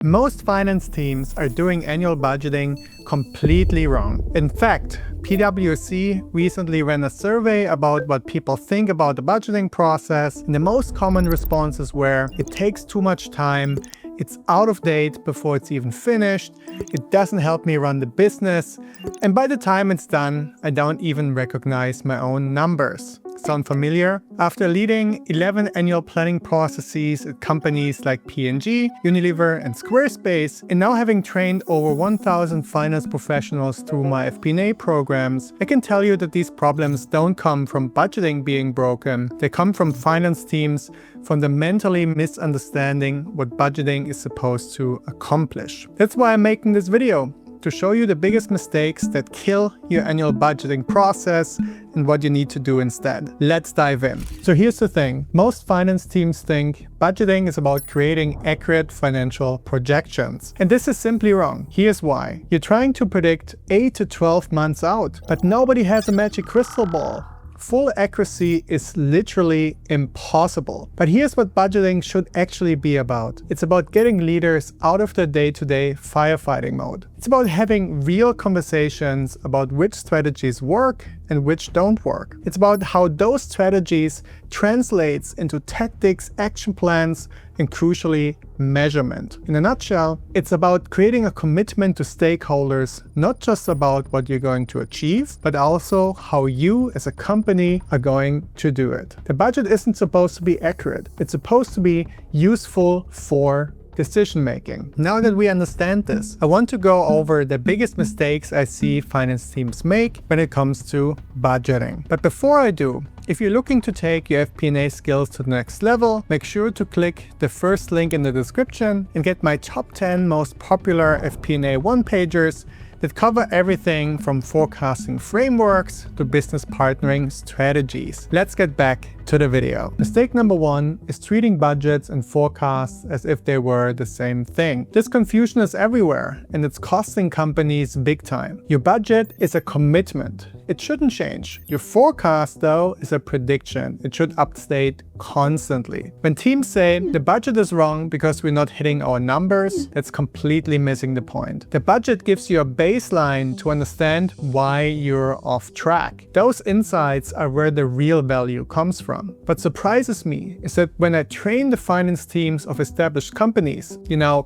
Most finance teams are doing annual budgeting completely wrong. In fact, PwC recently ran a survey about what people think about the budgeting process, and the most common responses were, it takes too much time, it's out of date before it's even finished, it doesn't help me run the business, and by the time it's done, I don't even recognize my own numbers. Sound familiar? After leading 11 annual planning processes at companies like P&G, Unilever, and Squarespace, and now having trained over 1,000 finance professionals through my fp&a programs, I can tell you that these problems don't come from budgeting being broken. They come from finance teams fundamentally misunderstanding what budgeting is supposed to accomplish. That's why I'm making this video, to show you the biggest mistakes that kill your annual budgeting process and what you need to do instead. Let's dive in. So here's the thing. Most finance teams think budgeting is about creating accurate financial projections. And this is simply wrong. Here's why. You're trying to predict 8 to 12 months out, but nobody has a magic crystal ball. Full accuracy is literally impossible. But here's what budgeting should actually be about. It's about getting leaders out of their day-to-day firefighting mode. It's about having real conversations about which strategies work and which don't work. It's about how those strategies translates into tactics, action plans, and crucially, measurement. In a nutshell, it's about creating a commitment to stakeholders, not just about what you're going to achieve, but also how you as a company are going to do it. The budget isn't supposed to be accurate. It's supposed to be useful for decision making. Now that we understand this, I want to go over the biggest mistakes I see finance teams make when it comes to budgeting. But before I do, if you're looking to take your fp&a skills to the next level, make sure to click the first link in the description and get my top 10 most popular fp&a one-pagers that cover everything from forecasting frameworks to business partnering strategies. Let's get back to the video. Mistake number 1 is treating budgets and forecasts as if they were the same thing. This confusion is everywhere and it's costing companies big time. Your budget is a commitment. It shouldn't change. Your forecast, though, is a prediction. It should update constantly. When teams say the budget is wrong because we're not hitting our numbers, that's completely missing the point. The budget gives you a baseline to understand why you're off track. Those insights are where the real value comes from. What surprises me is that when I train the finance teams of established companies,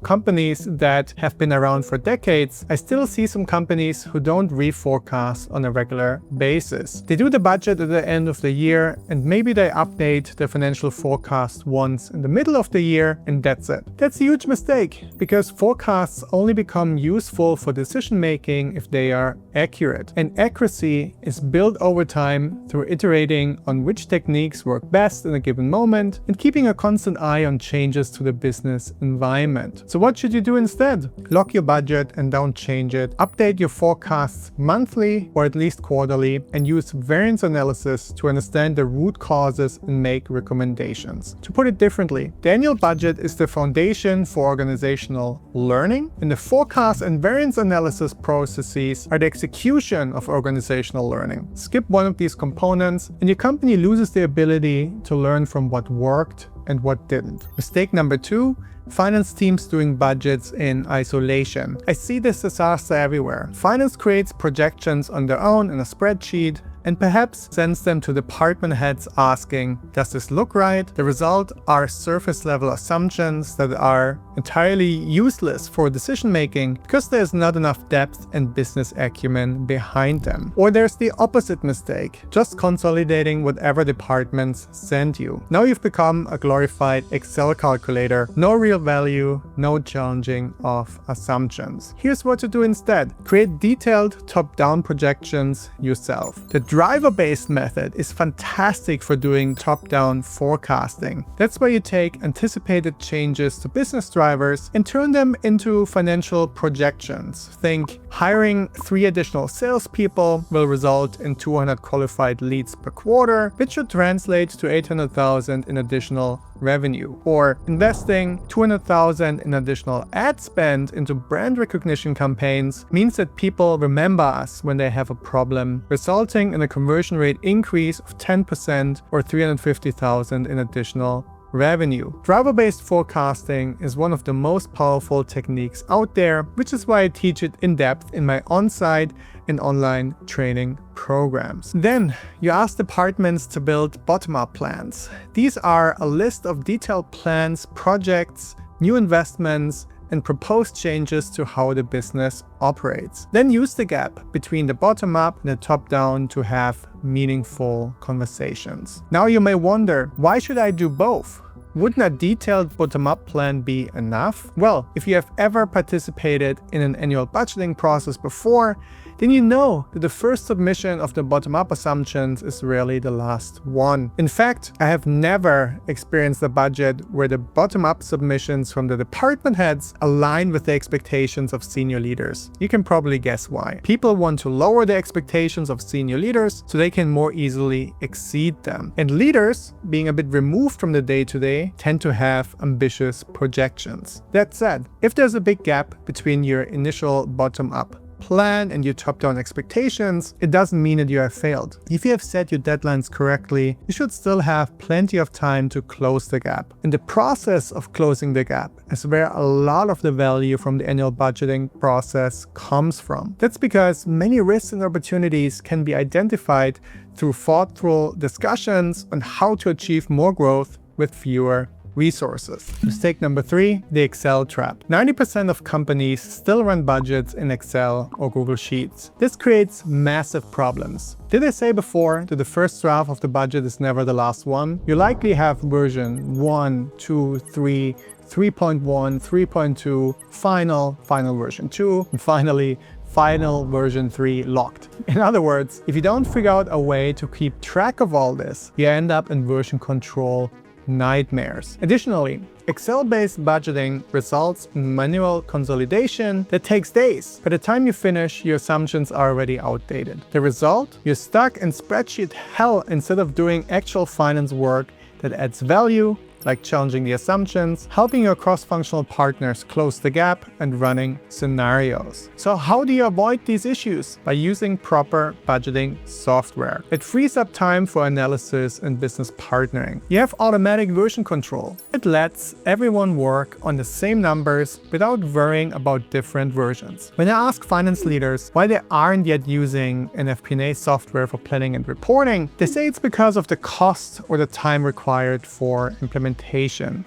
companies that have been around for decades, I still see some companies who don't reforecast on a regular basis. They do the budget at the end of the year and maybe they update the financial forecast once in the middle of the year and that's it. That's a huge mistake because forecasts only become useful for decision making if they are accurate. And accuracy is built over time through iterating on which techniques work best in a given moment and keeping a constant eye on changes to the business environment. So what should you do instead? Lock your budget and don't change it. Update your forecasts monthly or at least quarterly and use variance analysis to understand the root causes and make recommendations. To put it differently, the annual budget is the foundation for organizational learning, and the forecast and variance analysis processes are the execution of organizational learning. Skip one of these components and your company loses the ability to learn from what worked and what didn't. Mistake number 2, finance teams doing budgets in isolation. I see this disaster everywhere. Finance creates projections on their own in a spreadsheet and perhaps sends them to department heads asking, does this look right? The result are surface level assumptions that are entirely useless for decision making because there's not enough depth and business acumen behind them. Or there's the opposite mistake, just consolidating whatever departments send you. Now you've become a glorified Excel calculator, no real value, no challenging of assumptions. Here's what to do instead. Create detailed top-down projections yourself. The driver-based method is fantastic for doing top-down forecasting. That's where you take anticipated changes to business drivers and turn them into financial projections. Think hiring 3 additional salespeople will result in 200 qualified leads per quarter, which should translate to 800,000 in additional revenue. Or investing 200,000 in additional ad spend into brand recognition campaigns means that people remember us when they have a problem, resulting in a conversion rate increase of 10% or 350,000 in additional revenue. Driver-based forecasting is one of the most powerful techniques out there, which is why I teach it in depth in my on-site and online training programs. Then you ask departments to build bottom-up plans. These are a list of detailed plans, projects, new investments, and proposed changes to how the business operates. Then use the gap between the bottom-up and the top-down to have meaningful conversations. Now you may wonder, why should I do both? Wouldn't a detailed bottom-up plan be enough? Well, if you have ever participated in an annual budgeting process before, then you know that the first submission of the bottom-up assumptions is rarely the last one. In fact, I have never experienced a budget where the bottom-up submissions from the department heads align with the expectations of senior leaders. You can probably guess why. People want to lower the expectations of senior leaders so they can more easily exceed them. And leaders, being a bit removed from the day-to-day, tend to have ambitious projections. That said, if there's a big gap between your initial bottom-up plan and your top-down expectations, it doesn't mean that you have failed. If you have set your deadlines correctly, you should still have plenty of time to close the gap. And the process of closing the gap is where a lot of the value from the annual budgeting process comes from. That's because many risks and opportunities can be identified through thoughtful discussions on how to achieve more growth with fewer resources. Mistake number 3, the Excel trap. 90% of companies still run budgets in Excel or Google Sheets. This creates massive problems. Did I say before that the first draft of the budget is never the last one? You likely have version 1, 2, 3, 3.1, 3.2, final version 2, and finally final version 3 locked. In other words, if you don't figure out a way to keep track of all this, you end up in version control nightmares. Additionally, Excel-based budgeting results in manual consolidation that takes days. By the time you finish, your assumptions are already outdated. The result? You're stuck in spreadsheet hell instead of doing actual finance work that adds value, like challenging the assumptions, helping your cross-functional partners close the gap, and running scenarios. So how do you avoid these issues? By using proper budgeting software. It frees up time for analysis and business partnering. You have automatic version control. It lets everyone work on the same numbers without worrying about different versions. When I ask finance leaders why they aren't yet using an fp&a software for planning and reporting, they say it's because of the cost or the time required for implementation.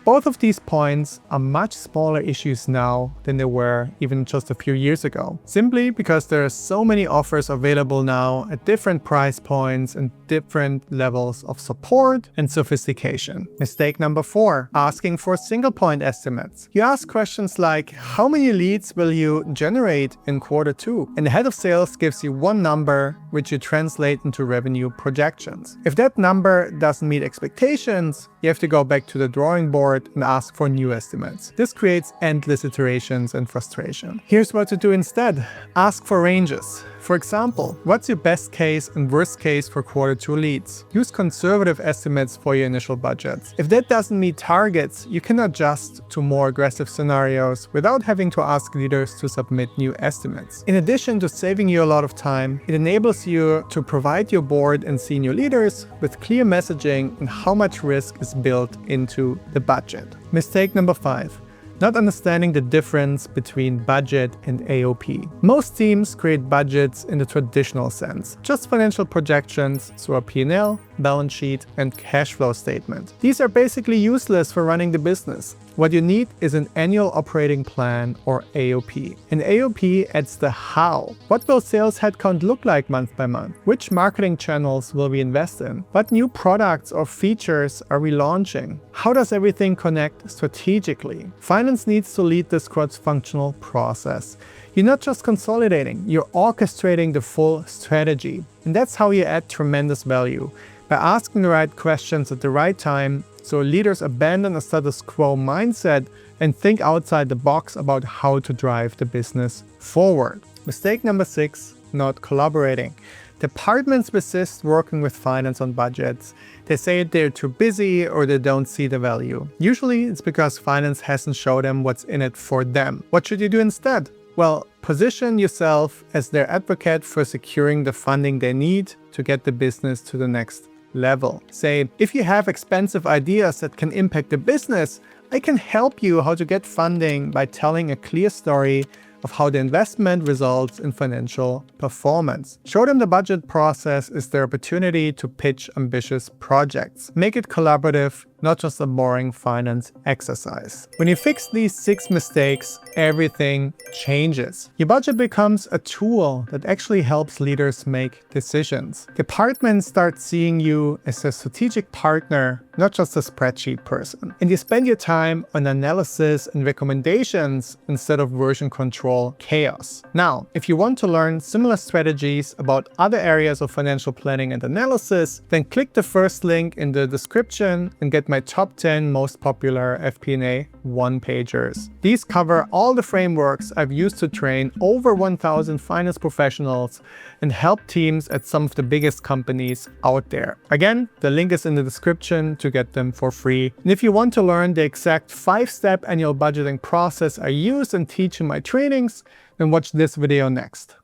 Both of these points are much smaller issues now than they were even just a few years ago. Simply because there are so many offers available now at different price points and different levels of support and sophistication. Mistake number 4, asking for single point estimates. You ask questions like, how many leads will you generate in quarter 2? And the head of sales gives you one number which you translate into revenue projections. If that number doesn't meet expectations, you have to go back to the drawing board and ask for new estimates. This creates endless iterations and frustration. Here's what to do instead. Ask for ranges. For example, what's your best case and worst case for quarter 2 leads? Use conservative estimates for your initial budgets. If that doesn't meet targets, you can adjust to more aggressive scenarios without having to ask leaders to submit new estimates. In addition to saving you a lot of time, it enables you to provide your board and senior leaders with clear messaging on how much risk is built into the budget. Mistake number 5. Not understanding the difference between budget and AOP. Most teams create budgets in the traditional sense, just financial projections through a P&L, balance sheet, and cash flow statement. These are basically useless for running the business. What you need is an annual operating plan, or AOP. An AOP adds the how. What will sales headcount look like month by month? Which marketing channels will we invest in? What new products or features are we launching? How does everything connect strategically? Finance needs to lead this cross-functional process. You're not just consolidating, you're orchestrating the full strategy. And that's how you add tremendous value. By asking the right questions at the right time, so leaders abandon a status quo mindset and think outside the box about how to drive the business forward. Mistake number 6, not collaborating. Departments resist working with finance on budgets. They say they're too busy or they don't see the value. Usually it's because finance hasn't showed them what's in it for them. What should you do instead? Well, position yourself as their advocate for securing the funding they need to get the business to the next level. Say, if you have expensive ideas that can impact the business, I can help you how to get funding by telling a clear story of how the investment results in financial performance. Show them the budget process is their opportunity to pitch ambitious projects. Make it collaborative, not just a boring finance exercise. When you fix these 6 mistakes, everything changes. Your budget becomes a tool that actually helps leaders make decisions. Departments start seeing you as a strategic partner, not just a spreadsheet person. And you spend your time on analysis and recommendations instead of version control chaos. Now, if you want to learn similar strategies about other areas of financial planning and analysis, then click the first link in the description and get my top 10 most popular FP&A one-pagers. These cover all the frameworks I've used to train over 1,000 finance professionals and help teams at some of the biggest companies out there. Again, the link is in the description to get them for free. And if you want to learn the exact 5-step annual budgeting process I use and teach in my trainings, then watch this video next.